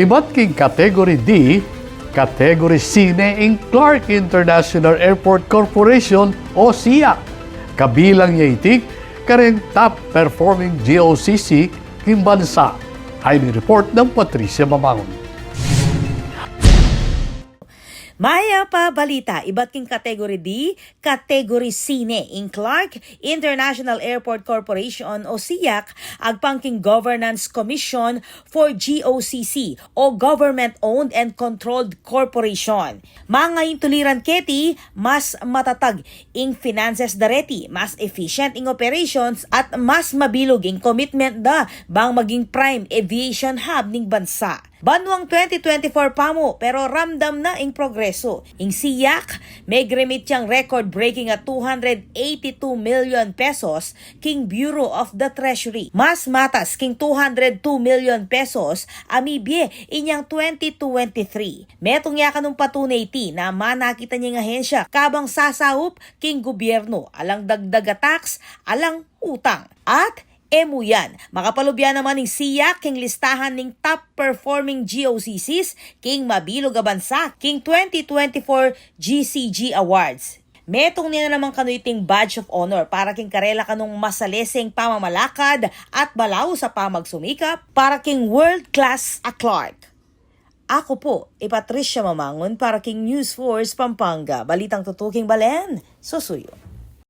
Iba't king Category D, Category C na ang Clark International Airport Corporation o SIAC. Kabilang niya itik kareng top performing GOCC king bansa. Highly report ng Patricia Mamangon. Maya pa balita, iba't king Category D, Category C ne in Clark International Airport Corporation o SIAC agpangking Governance Commission for GOCC o Government Owned and Controlled Corporation. Mga yung tuliran keti, mas matatag ing finances dareti, mas efficient ing operations at mas mabilog ing commitment da bang maging prime aviation hub ning bansa. Banwang 2024 pa mo pero ramdam na ing progreso. Ing SIAC, may grimit siyang record-breaking at 282 million pesos king Bureau of the Treasury. Mas matas king 202 million pesos amibye inyang 2023. Metong yakan ng patunay ti na manakita niyang ahensya kabang sasaup king gobyerno alang dagdaga tax alang utang. At yan, makapalubya naman ng SIAC king listahan ng top performing GOCCs king mabilog a bansa king 2024 GCG Awards. Metong niya naman kanuiting badge of honor para king karela kanong masaleseng pamamalakad at balaw sa pamagsumikap para king world class a Clark. Ako po, Patricia Mamangon para king News Force Pampanga. Balitang tutuking balen, susuyo.